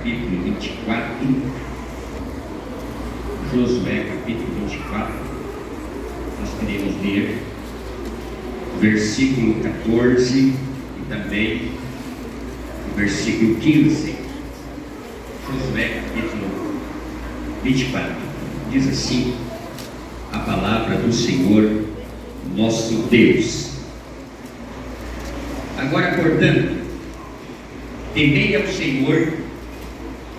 capítulo 24. Josué, capítulo 24. Nós queremos ler o versículo 14 e também o versículo 15. Josué, capítulo 24. Diz assim a palavra do Senhor, nosso Deus. Agora, portanto, temei ao Senhor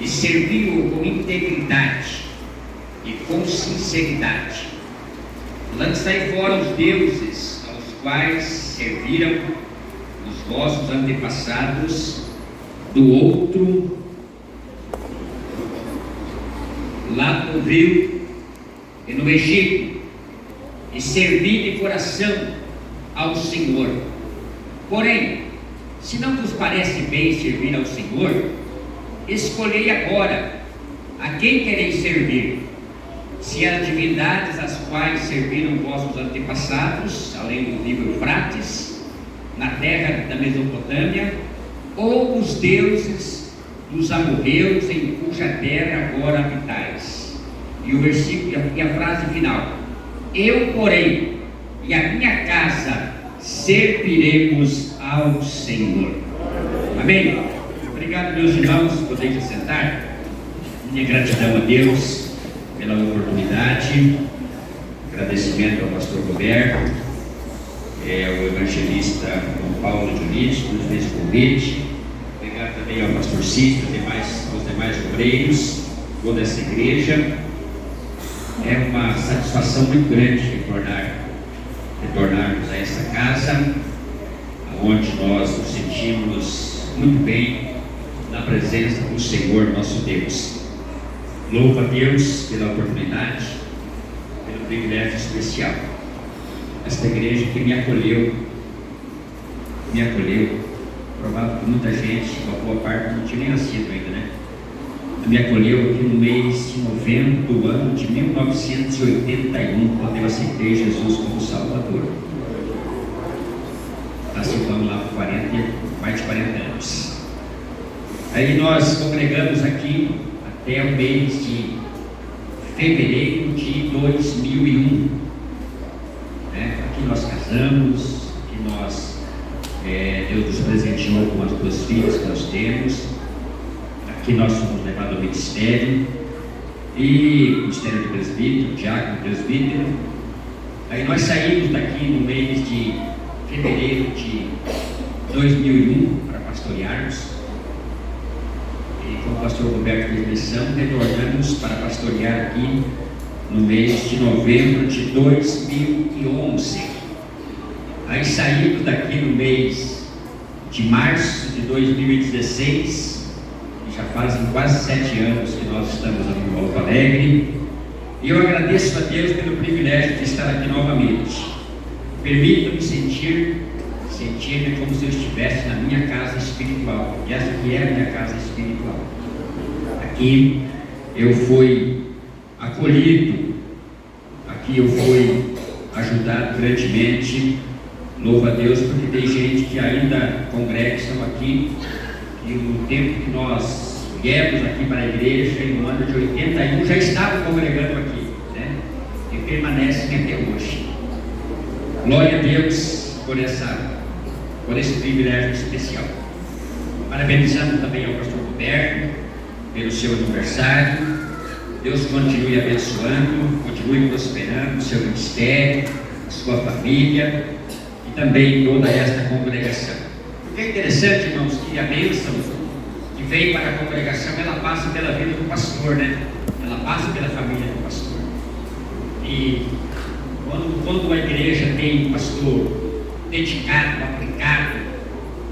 e servi-o com integridade e com sinceridade. Lançai fora os deuses aos quais serviram os vossos antepassados do outro lado do rio e no Egito, e servi de coração ao Senhor. Porém, se não vos parece bem servir ao Senhor, escolhei agora a quem quereis servir, se as divindades às quais serviram vossos antepassados, além do rio Eufrates, na terra da Mesopotâmia, ou os deuses dos amorreus em cuja terra agora habitais. E o versículo e a frase final: eu, porém, e a minha casa serviremos ao Senhor. Amém? Obrigado, meus irmãos, podeis assentar. Minha gratidão a Deus pela oportunidade. Agradecimento ao pastor Roberto, ao evangelista João Paulo Dionísio, que nos fez o convite. Obrigado também ao pastor Cícero, aos demais obreiros, toda essa igreja. É uma satisfação muito grande retornarmos a essa casa, onde nós nos sentimos muito bem na presença do Senhor nosso Deus. Louvo a Deus pela oportunidade, pelo privilégio especial. Esta igreja que me acolheu, provável que muita gente, uma boa parte, não tinha nem nascido ainda, né? Me acolheu aqui no mês de novembro do ano de 1981, quando eu aceitei Jesus como Salvador. Participamos lá por mais de 40 anos. Aí nós congregamos aqui até o mês de fevereiro de 2001. Aqui nós casamos, aqui Deus nos presenteou com as duas filhas que nós temos. Aqui nós fomos levados ao ministério, e ministério do presbítero, diácono presbítero. Aí nós saímos daqui no mês de fevereiro de 2001 para pastorearmos, e com o pastor Roberto de missão, retornamos para pastorear aqui no mês de novembro de 2011. Aí saímos daqui no mês de março de 2016. Já fazem quase 7 anos que nós estamos aqui em Alto Alegre, e eu agradeço a Deus pelo privilégio de estar aqui novamente. Permita-me sentir-me como se eu estivesse na minha casa espiritual, e essa aqui é a minha casa espiritual. Aqui eu fui acolhido, aqui eu fui ajudado grandemente. Louvo a Deus porque tem gente que ainda congrega, estão aqui, e no tempo que nós viemos aqui para a igreja, no ano de 81, já estavam congregando aqui, né? E permanecem até hoje. Glória a Deus por esse privilégio especial. Parabenizando também ao pastor Roberto pelo seu aniversário. Deus continue abençoando, continue prosperando o seu ministério, a sua família e também toda esta congregação. Porque é interessante, irmãos, que a bênção que vem para a congregação, ela passa pela vida do pastor, né? Ela passa pela família do pastor. E quando a igreja tem um pastor dedicado, aplicado,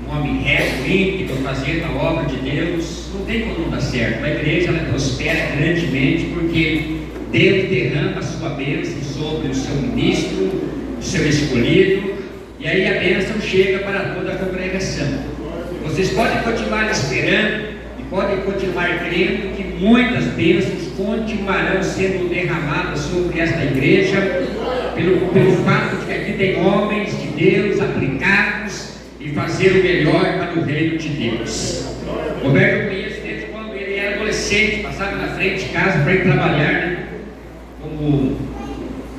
um homem reto, ímpido, fazendo a obra de Deus, não tem como não dar certo. A igreja, ela prospera grandemente porque Deus derrama a sua bênção sobre o seu ministro, o seu escolhido, e aí a bênção chega para toda a congregação. Vocês podem continuar esperando e podem continuar crendo que muitas bênçãos continuarão sendo derramadas sobre esta igreja, pelo fato de que aqui tem homens de Deus aplicados e fazer o melhor para o reino de Deus. Roberto, eu conheço desde quando ele era adolescente, passava na frente de casa para ir trabalhar, né? Como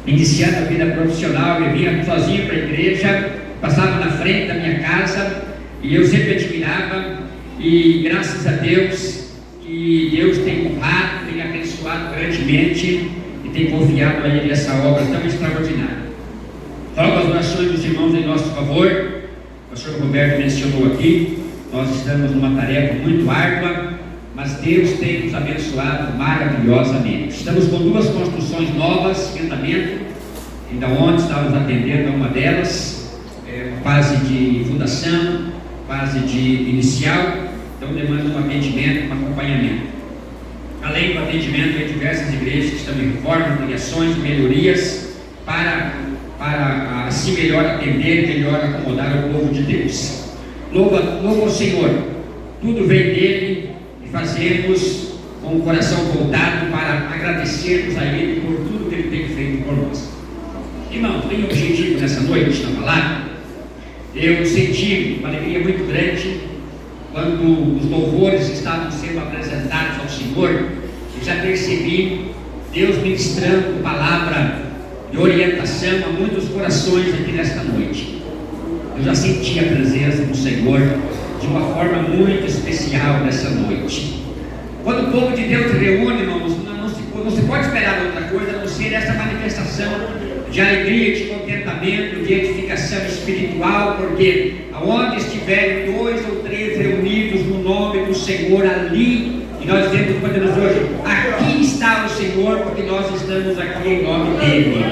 iniciando a vida profissional, eu vinha sozinho para a igreja, passava na frente da minha casa e eu sempre admirava, e graças a Deus que Deus tem honrado, tem abençoado grandemente e tem confiado a Ele essa obra tão extraordinária. Rogo as orações dos irmãos em nosso favor. O pastor Roberto mencionou aqui, nós estamos numa tarefa muito árdua, mas Deus tem nos abençoado maravilhosamente. Estamos com 2 construções novas em andamento, ainda ontem estávamos atendendo a uma delas, fase de fundação, fase de inicial, então demanda um atendimento, um acompanhamento. Além do atendimento em diversas igrejas que estão em reforma, ampliações, melhorias, para assim melhor atender, melhor acomodar o povo de Deus. Louva ao Senhor, tudo vem dele e fazemos com o coração voltado para agradecermos a Ele por tudo que Ele tem feito por nós. Irmão, tem objetivo nessa noite na palavra. Eu senti uma alegria muito grande quando os louvores estavam sendo apresentados ao Senhor. Eu já percebi Deus ministrando palavra de orientação a muitos corações aqui nesta noite. Eu já senti a presença do Senhor de uma forma muito especial nessa noite. Quando o povo de Deus se reúne, irmãos, não se pode esperar outra coisa a não ser essa manifestação de alegria, de contentamento, de edificação espiritual, porque aonde estiverem 2 ou 3 reunidos no nome do Senhor, ali, e nós podemos hoje, aqui está o Senhor, porque nós estamos aqui em nome dele.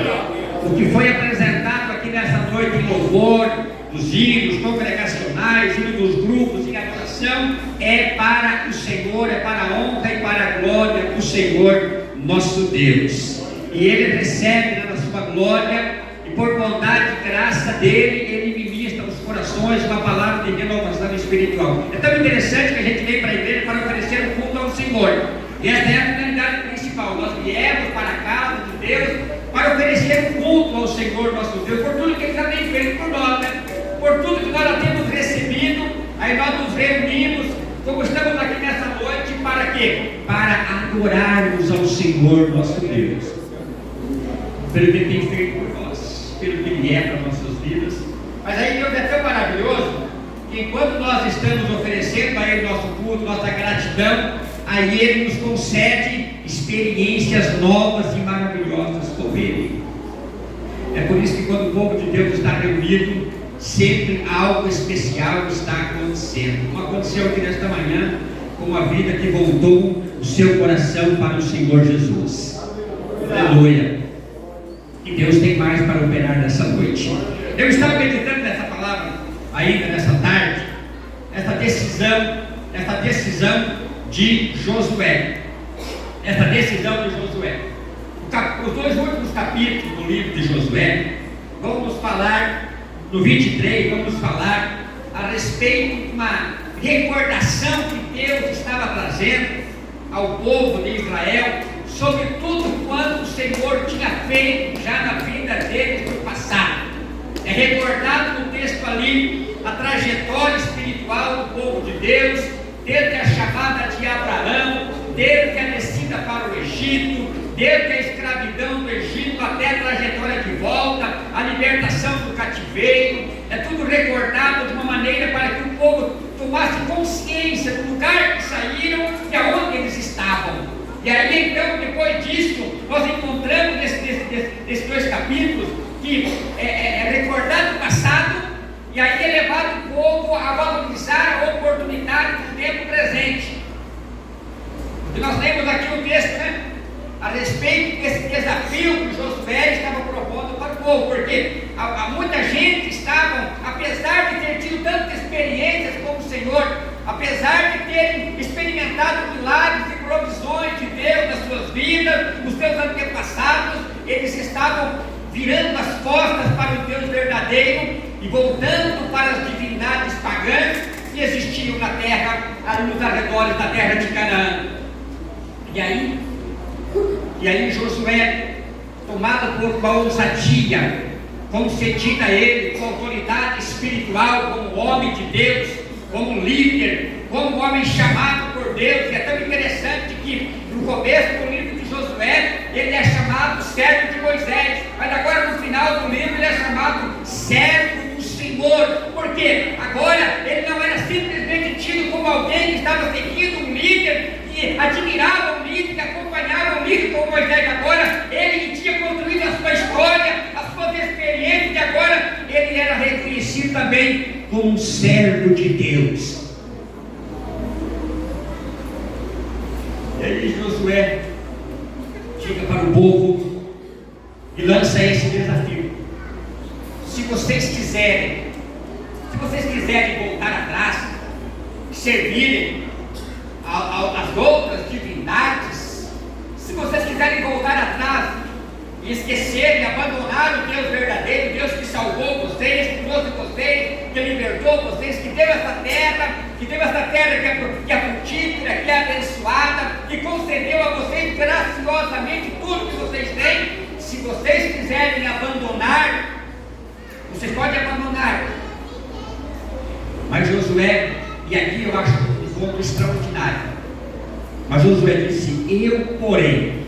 O que foi apresentado aqui nessa noite em louvor, dos hinos congregacionais, hinos dos grupos em adoração, é para o Senhor, é para a honra e para a glória do Senhor nosso Deus. E Ele recebe na sua glória, e por bondade e graça dele, Ele ministra os corações com a palavra de renovação espiritual. É tão interessante que a gente vem para a igreja para oferecer um culto ao Senhor, e essa é a finalidade principal. Nós viemos para a casa de Deus para oferecer um culto ao Senhor nosso Deus, por tudo que Ele já tem feito por nós, né? Por tudo que nós já temos recebido. Aí nós nos reunimos, como estamos aqui nessa noite, para quê? Para adorarmos ao Senhor nosso Deus, pelo que Ele tem feito por nós, pelo que Ele é para nossas vidas. Mas aí Deus é tão maravilhoso, que enquanto nós estamos oferecendo a Ele nosso culto, nossa gratidão, aí Ele nos concede experiências novas e maravilhosas com Ele. É por isso que quando o povo de Deus está reunido, sempre algo especial está acontecendo. Como aconteceu aqui nesta manhã, com uma vida que voltou o seu coração para o Senhor Jesus. Aleluia. E Deus tem mais para operar nessa noite. Eu estava meditando nessa palavra ainda nessa tarde, essa decisão de Josué. Os 2 últimos capítulos do livro de Josué vão nos falar, no 23, vamos falar a respeito de uma recordação que Deus estava trazendo ao povo de Israel sobre tudo quanto o Senhor tinha feito já na vida deles no passado. É recordado no texto ali a trajetória espiritual do povo de Deus, desde a chamada de Abraão, desde a descida para o Egito, desde a escravidão do Egito até a trajetória de volta, a libertação do cativeiro. É tudo recordado de uma maneira para que o povo tomasse consciência do lugar que saíram e aonde eles estavam. E aí então, depois disso, nós encontramos nesses 2 capítulos que é recordado o passado, e aí é levado o povo a valorizar a oportunidade do tempo presente. E nós lemos aqui o texto, né? A respeito desse desafio que Josué estava propondo para o povo, porque muita gente estava, apesar de ter tido tantas experiências com o Senhor, apesar de terem experimentado milagres e provisões de Deus nas suas vidas, nos seus antepassados, eles estavam virando as costas para o Deus verdadeiro e voltando para as divindades pagãs que existiam na terra, ali nos arredores da terra de Canaã. E aí Josué, tomado por uma ousadia, concedida a ele com autoridade espiritual, como homem de Deus, como líder, como homem chamado por Deus. E é tão interessante também como um servo de Deus. E aí Josué chega para o povo e lança esse desafio: se vocês quiserem voltar atrás, servirem as outras divindades, se vocês quiserem voltar atrás e esquecerem, abandonar o Deus verdadeiro, o Deus que salvou vocês, que trouxe vocês, que libertou vocês, que deu essa terra que é frutífera, que é abençoada, que concedeu a vocês graciosamente tudo que vocês têm. Se vocês quiserem abandonar, vocês podem abandonar. Mas Josué, e aqui eu acho um ponto extraordinário, mas Josué disse: eu porém,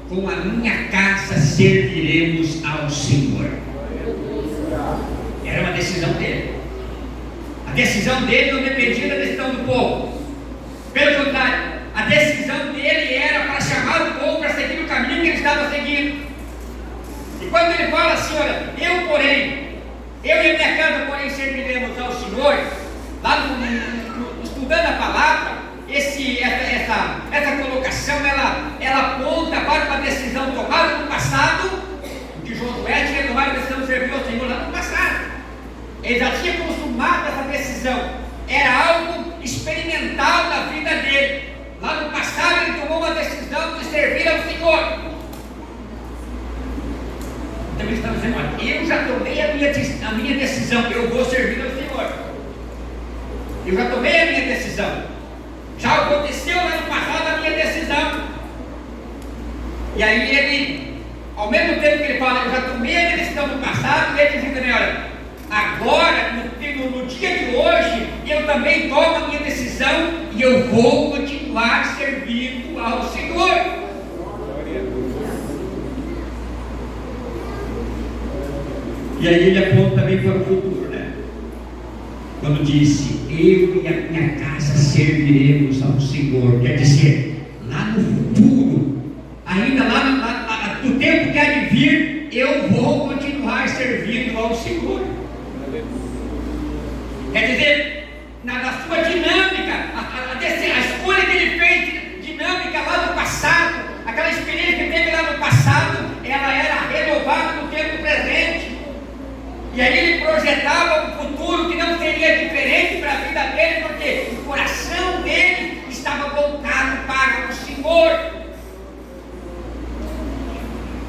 com a minha casa serviremos ao Senhor. Era uma decisão dele. A decisão dele não dependia da decisão do povo. Pelo contrário, a decisão dele era para chamar o povo para seguir o caminho que ele estava seguindo. E quando ele fala assim: olha, eu e a minha casa porém serviremos ao Senhor, lá estudando a palavra, essa colocação ela aponta para uma decisão tomada no passado, que Josué tinha tomado a decisão de servir ao Senhor lá no passado. Ele já tinha consumado essa decisão, era algo experimental na vida dele. Lá no passado ele tomou uma decisão de servir ao Senhor. Então ele está dizendo: olha, eu já tomei a minha decisão, eu vou servir ao Senhor. Eu já tomei a minha decisão. Já aconteceu lá no passado a minha decisão. E aí ele, ao mesmo tempo que ele fala, eu já tomei a minha decisão no passado, ele diz também: olha, agora, no dia de hoje, eu também tomo a minha decisão e eu vou continuar servindo ao Senhor. E aí ele aponta também para o futuro, né? Quando disse: eu e a minha casa serviremos ao Senhor. Quer dizer, lá no futuro, ainda lá no tempo que há de vir, eu vou continuar servindo ao Senhor. Quer dizer, na sua dinâmica, a escolha que ele fez, dinâmica lá no passado, aquela experiência que teve lá no passado, ela era renovada no tempo presente. E aí ele projetava um futuro que não seria diferente para a vida dele, porque o coração dele estava voltado para o Senhor.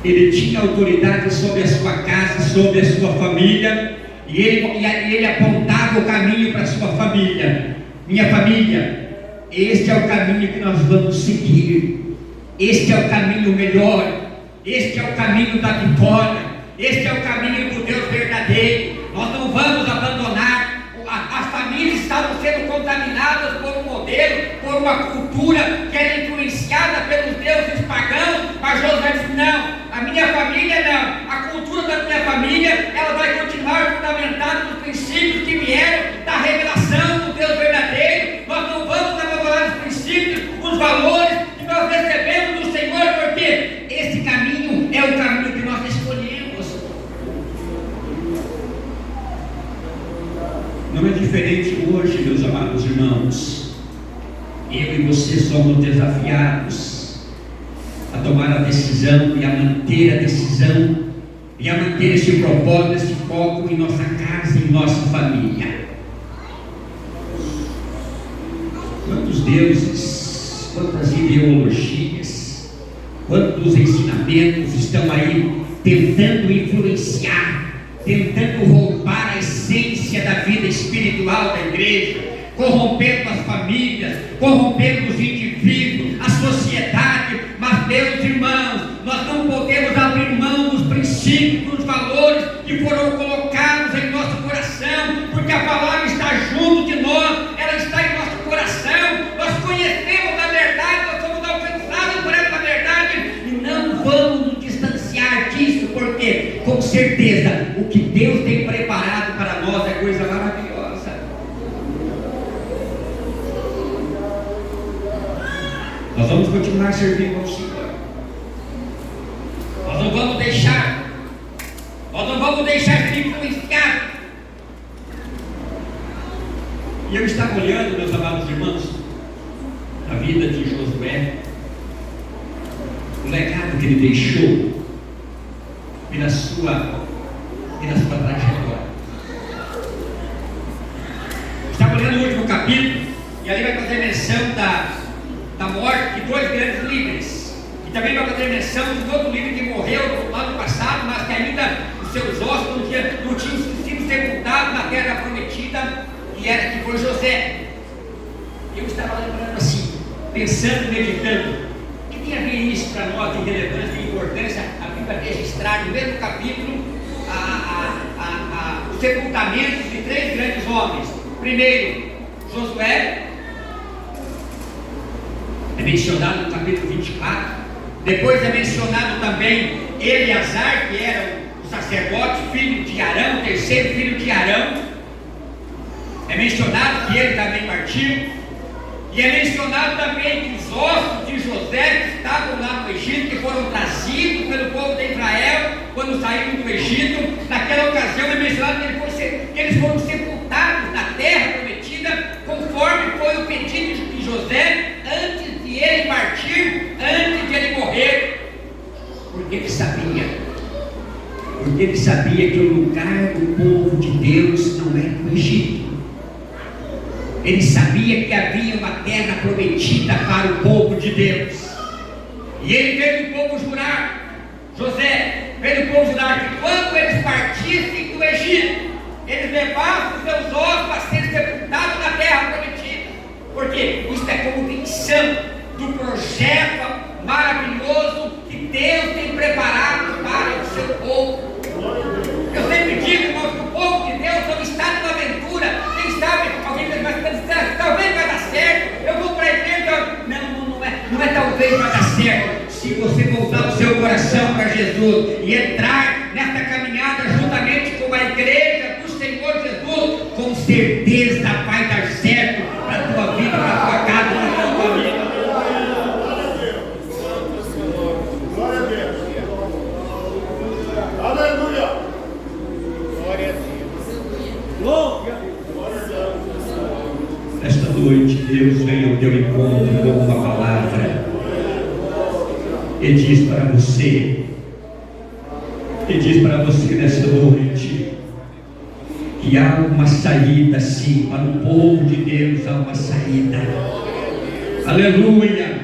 Ele tinha autoridade sobre a sua casa, sobre a sua família, e ele apontava o caminho para a sua família. Minha família, este é o caminho que nós vamos seguir, este é o caminho melhor, este é o caminho da vitória, este é o caminho do Deus verdadeiro. Nós não vamos abandonar. As famílias estavam sendo contaminadas por um modelo, por uma cultura que era influenciada pelos deuses pagãos. Mas Josué disse: não, a minha família não. A cultura da minha família, ela vai continuar fundamentada nos princípios que vieram da revelação do Deus verdadeiro. Nós não vamos abandonar os princípios, os valores que nós recebemos do Senhor, porque esse caminho é o caminho que nós escolhemos. Não é diferente hoje, meus amados irmãos. Eu e você somos desafiados a tomar a decisão e a manter a decisão e a manter esse propósito, esse foco em nossa casa, em nossa família. Quantos deuses, quantas ideologias, quantos ensinamentos estão aí tentando influenciar, tentando roubar a essência da vida espiritual da igreja, corrompendo as famílias, corrompendo os indivíduos, a sociedade. Mas, meus irmãos, nós não podemos abrir mão dos princípios, dos valores que foram colocados em nosso coração, porque a palavra está junto de nós, ela está em nosso coração. Nós conhecemos a verdade, nós somos alcançados por essa verdade e não vamos nos distanciar disso, porque com certeza o que Deus tem preparado para nós é coisa maravilhosa. Nós vamos continuar servindo ao Senhor. Nós não vamos deixar deixou, pela sua trajetória. Estava lendo o último capítulo, e ali vai fazer menção da morte de dois grandes líderes, e também vai fazer menção de outro líder que morreu no ano passado, mas que ainda os seus ossos não tinham sido sepultados na terra prometida, que foi José. Eu estava lembrando assim, pensando, meditando, que tem a ver isso para nós de relevância e importância, a Bíblia registrar no mesmo capítulo o sepultamento de três grandes homens. Primeiro, Josué, é mencionado no capítulo 24. Depois é mencionado também Eleazar, que era o sacerdote, filho de Arão, terceiro filho de Arão. É mencionado que ele também partiu. E é mencionado também que os ossos de José que estavam lá no Egito, que foram trazidos pelo povo de Israel quando saíram do Egito, naquela ocasião é mencionado que eles foram sepultados na terra prometida, conforme foi o pedido de José, antes de ele partir, antes de ele morrer, porque ele sabia que o lugar do povo de Deus não era no Egito. Ele sabia que havia uma terra prometida para o povo de Deus. E ele fez o povo jurar, José fez o povo jurar que quando eles partissem do Egito, eles levassem os seus ossos para serem sepultados na terra prometida. Porque isso é convicção do projeto maravilhoso que Deus tem preparado para o seu povo. Eu sempre digo, irmãos, que o povo de Deus não está numa aventura. Quem sabe, alguém vai dizer, talvez vai dar certo, eu vou para a igreja. Não é talvez vai dar certo. Se você voltar o seu coração para Jesus e entrar nessa caminhada juntamente com a igreja do Senhor Jesus, com certeza vai dar certo para a tua vida, para a tua casa, para a tua família. Glória a Deus. Aleluia. Glória a Deus. Glória a Deus. Esta noite Deus vem ao teu encontro com uma palavra e diz para você nesta noite que há uma saída, sim, para o povo de Deus. Há uma saída. Aleluia.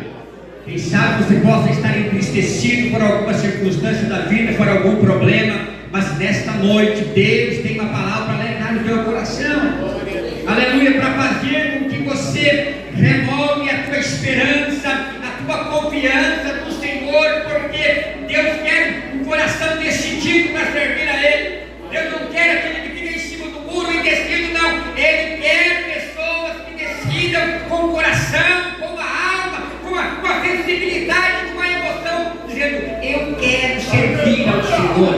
Quem sabe você possa estar entristecido por alguma circunstância da vida, por algum problema, mas nesta noite Deus tem uma palavra para alegrar no teu coração. Aleluia, para fazer com que você renove a tua esperança, a tua confiança no Senhor, porque Deus quer um coração decidido para servir a Ele. Deus não quer aquele que fica em cima do muro indeciso, não. Ele quer pessoas que decidam com o coração, com a alma, com a sensibilidade, com a emoção, dizendo: eu quero servir ao Senhor.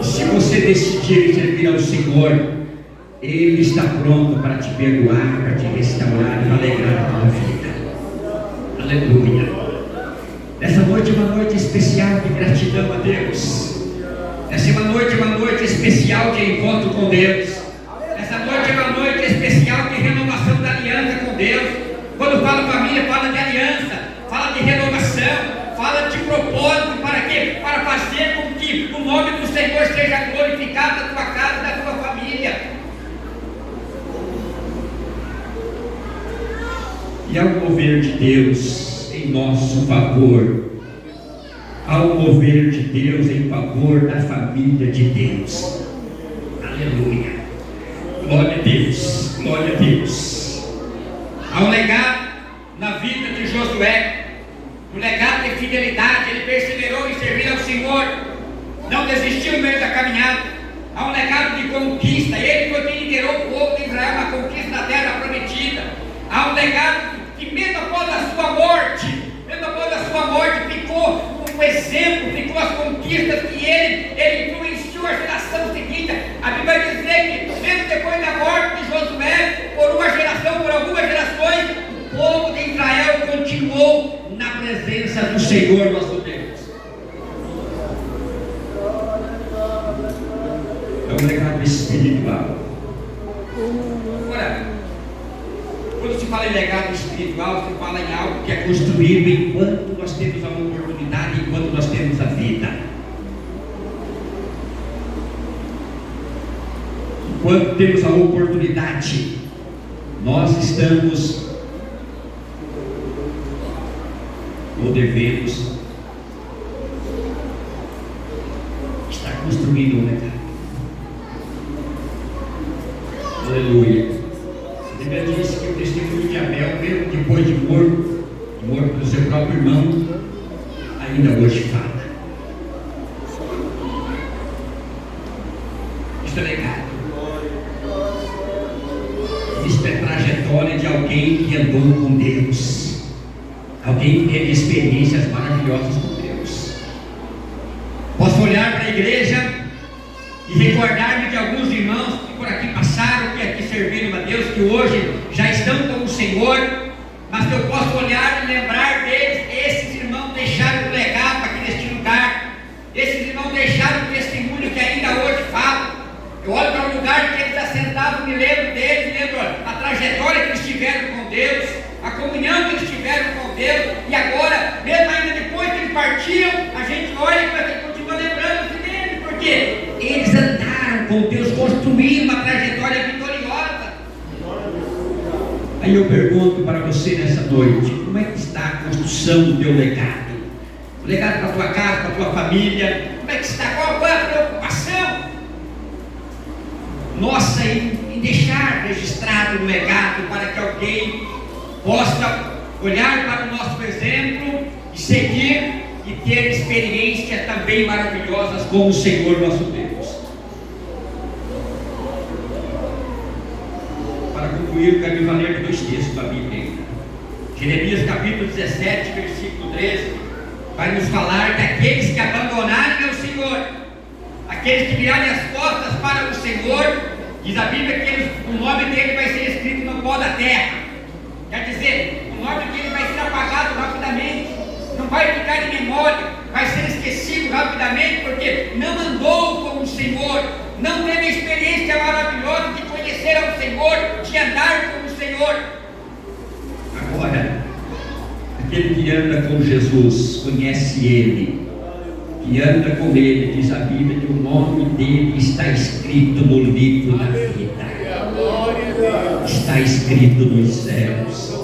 Se você decidir servir ao Senhor, Ele está pronto para te perdoar, para te restaurar, para alegrar a tua vida. Aleluia. Essa noite é uma noite especial de gratidão a Deus. Essa é uma noite especial de encontro com Deus. Essa noite é uma noite especial de renovação da aliança com Deus. Quando fala família, fala de aliança, fala de renovação, fala de propósito. Para quê? Para fazer com que o nome do Senhor seja glorificado na tua casa, na tua família. E ao mover de Deus em nosso favor, ao mover de Deus em favor da família de Deus. Aleluia. Glória a Deus. Glória a Deus. Há um legado na vida de Josué. Um legado de fidelidade. Ele perseverou em servir ao Senhor, não desistiu no meio da caminhada. Há um legado de conquista. Ele foi quem liderou o povo de Israel na conquista da terra prometida. Há um legado que mesmo após a sua morte, ficou um exemplo, ficou as conquistas que ele influenciou a geração seguinte. A Bíblia vai dizer que mesmo depois da morte de Josué, por algumas gerações, o povo de Israel continuou na presença do Senhor nosso Deus. É um legado espiritual. Agora, quando se fala fala em legado espiritual, se fala em algo que é construído enquanto nós temos a oportunidade, enquanto nós temos a vida. Enquanto temos a oportunidade, nós estamos ou devemos estar construindo um legado. Aleluia. A Bíblia diz que o testemunho de Abel, mesmo depois de morto pelo seu próprio irmão, ainda hoje fala. Isso é legado. Isso é trajetória de alguém que andou com Deus, alguém que teve experiências maravilhosas com Deus. Posso olhar para a igreja e recordar-me de alguns irmãos que por aqui passaram, que aqui serviram a Deus, que hoje já estão com o Senhor, mas que eu posso olhar e lembrar deles. Esses irmãos deixaram um legado aqui neste lugar, esses irmãos deixaram um testemunho que ainda hoje falo. Eu olho para o lugar que eles assentavam, me lembro deles, lembro a trajetória que eles tiveram com Deus, a comunhão que eles tiveram com Deus, e agora, mesmo ainda depois que eles partiam, a gente olha e continua lembrando deles, porque eles andaram com Deus, construíram uma trajetória vitoriosa. Aí eu pergunto para você nessa noite: como é que está a construção do teu legado? O legado para a tua casa, para a tua família, como é que está? Qual é a preocupação nossa em deixar registrado um legado para que alguém possa olhar para o nosso exemplo e seguir e ter experiências também maravilhosas com o Senhor nosso Deus? Para concluir, quero me valer de dois textos da Bíblia. Jeremias capítulo 17, versículo 13, vai nos falar que aqueles que abandonarem o Senhor, aqueles que virarem as costas para o Senhor, diz a Bíblia que o nome dele vai ser escrito no pó da terra. Quer dizer, o nome dele vai ser apagado rapidamente, não vai ficar em memória, vai ser esquecido rapidamente, porque não andou com o Senhor, não teve a experiência maravilhosa de conhecer ao Senhor, de andar com o Senhor. Agora, aquele que anda com Jesus, conhece Ele, que anda com Ele, diz a Bíblia que o nome dele está escrito no livro da vida, está escrito nos céus.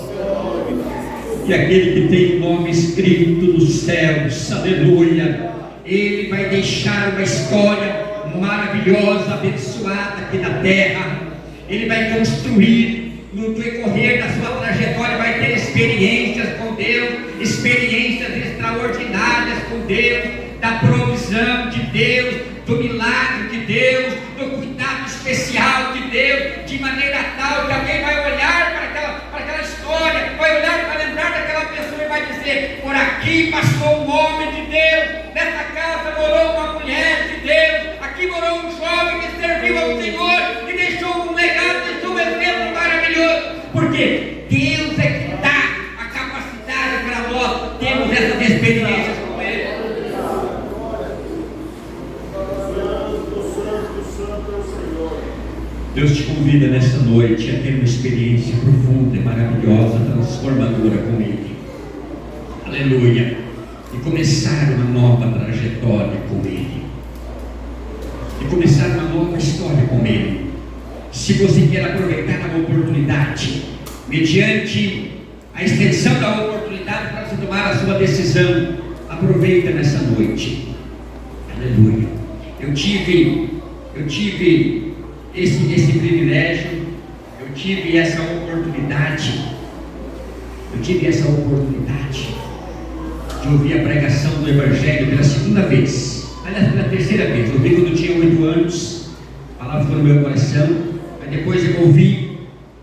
E aquele que tem o nome escrito nos céus, aleluia, ele vai deixar uma história maravilhosa, abençoada aqui na terra. Ele vai construir no decorrer da sua trajetória, vai ter experiências com Deus, experiências extraordinárias com Deus, da provisão de Deus, do milagre de Deus, do cuidado especial de Deus, de maneira tal que alguém vai olhar para aquela história, vai olhar para lembrar daquela pessoa e vai dizer: por aqui passou um homem de Deus, nessa casa morou uma mulher de Deus, aqui morou um jovem que serviu ao Senhor, que deixou um legado, deixou um exemplo maravilhoso, porque Deus é que dá a capacidade para nós termos essas experiências com Ele. Deus te convida nessa noite a ter uma experiência profunda e maravilhosa, transformadora com Ele. Aleluia. E começar uma nova trajetória com Ele. E começar uma nova história com Ele. Se você quer aproveitar a oportunidade, mediante a extensão da oportunidade para você tomar a sua decisão, aproveita nessa noite. Aleluia. Eu tive esse privilégio, eu tive essa oportunidade de ouvir a pregação do Evangelho pela segunda vez, aliás, pela terceira vez. Eu ouvi quando eu tinha 8 anos, a palavra foi no meu coração, aí depois eu ouvi,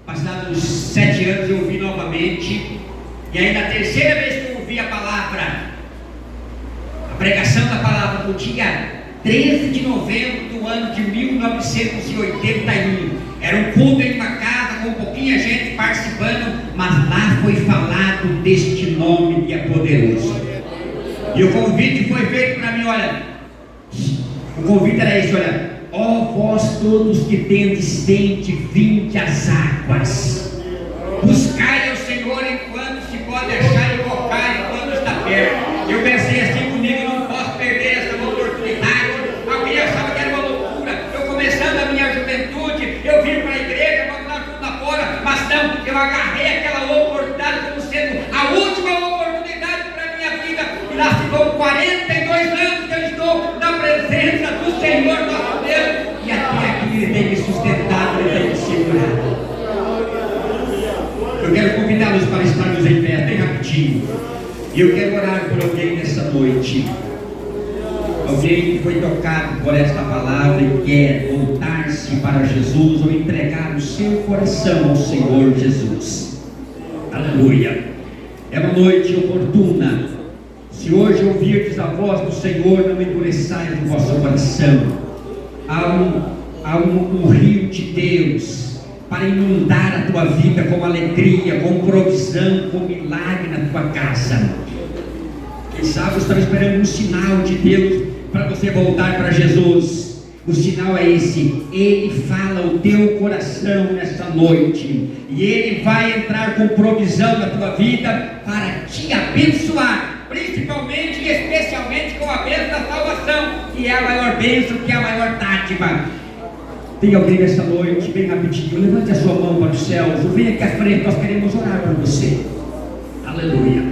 passados 7 anos eu ouvi novamente, e aí na terceira vez que eu ouvi a palavra, a pregação da palavra, no dia 13 de novembro do ano de 1981, era um culto em uma casa com pouquinha gente participando, mas lá foi falado deste nome que é poderoso, e o convite foi feito para mim. Olha, o convite era esse: olha, ó vós todos que tendes sede, vinde às águas, buscai ao eu agarrei aquela oportunidade como sendo a última oportunidade para a minha vida, e lá ficou 42 anos que eu estou na presença do Senhor nosso Deus, e até aqui Ele tem me sustentado, Ele tem me segurado. Eu quero convidá-los para estarmos em pé, bem rapidinho, e eu quero orar por alguém nessa noite. Alguém que foi tocado por esta palavra e quer voltar-se para Jesus ou entregar o seu coração ao Senhor Jesus. Aleluia. É uma noite oportuna. Se hoje ouvirdes a voz do Senhor, não endureçais o vosso coração. Há um rio de Deus para inundar a tua vida com alegria, com provisão, com milagre na tua casa. Quem sabe você estava esperando um sinal de Deus para você voltar para Jesus. O sinal é esse: Ele fala o teu coração nesta noite, e Ele vai entrar com provisão na tua vida para te abençoar, principalmente e especialmente com a bênção da salvação, que é a maior bênção, que é a maior dádiva. Tem alguém nessa noite, bem rapidinho, levante a sua mão para os céus, venha aqui à frente, nós queremos orar por você. Aleluia.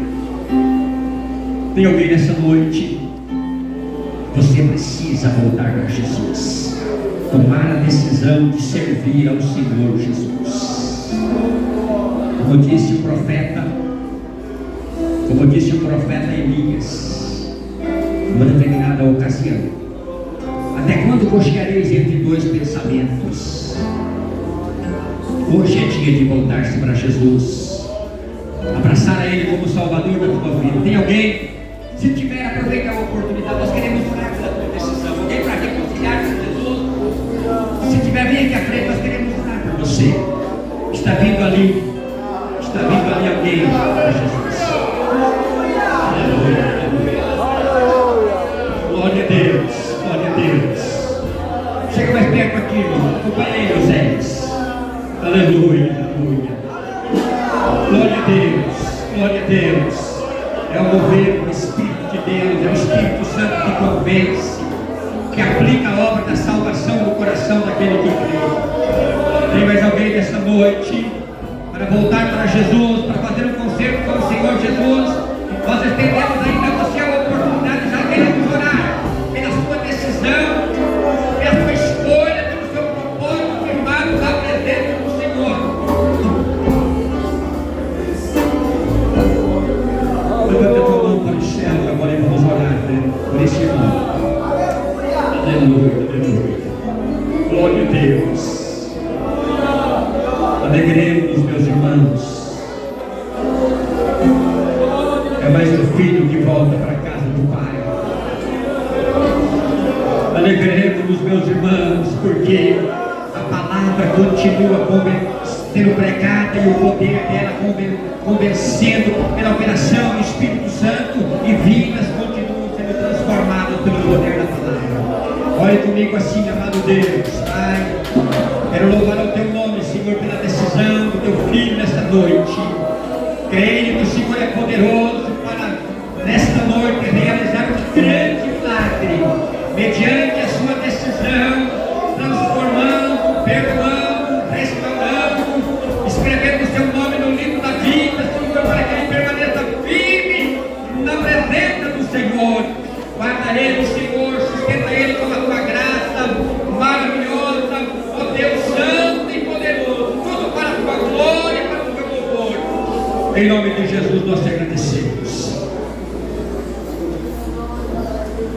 Tem alguém nessa noite? Você precisa voltar para Jesus, tomar a decisão de servir ao Senhor Jesus. Como disse o profeta Elias, numa determinada ocasião: até quando cocheareis entre dois pensamentos? Hoje é dia de voltar-se para Jesus, abraçar a Ele como Salvador da tua vida. Tem alguém? Se tiver, aproveita a oportunidade. Nós queremos orar pela tua decisão. Alguém para reconciliar com Jesus? Se tiver, vem aqui à frente. Nós queremos orar por você. Está vindo ali alguém para Jesus. Aleluia. Glória a Deus. Glória a Deus. Chega mais perto aqui, irmão. Acompanhe aí, Zé. Aleluia. Aleluia. Glória a Deus. Glória a Deus. É o mover do Espírito de Deus, é o Espírito Santo que convence, que aplica a obra da salvação no coração daquele que crê. Tem mais alguém nessa noite para voltar para Jesus, para fazer um concerto com o Senhor Jesus? Nós estendemos ainda você a oportunidade, já queremos orar pela sua decisão, pela sua escolha, pelo seu propósito firmado na presença do Senhor. Levanta a tua mão para o céu, agora vamos orar por esse irmão. Aleluia, aleluia. Glória a Deus. Alegremos, meus irmãos. É mais um filho que volta para a casa do Pai. Alegremos, meus irmãos, porque a palavra continua sendo pregada e o poder dela convencendo pela operação do Espírito Santo, e vidas continuam sendo transformadas pelo poder da palavra. Olhe comigo assim, amado Deus. Pai, quero louvar o teu nome, Senhor, pela decisão do teu filho nesta noite. Creio que o Senhor é poderoso para nesta noite realizar um grande milagre mediante a sua decisão, transformando, perdoando, restaurando, escrevendo o seu nome no livro da vida, Senhor, para que ele permaneça firme na presença do Senhor. Guarda ele, Senhor, sustenta ele com a tua graça maravilhosa, ó Deus santo e poderoso, tudo para a tua glória e para o teu louvor. Em nome de Jesus nós te agradecemos.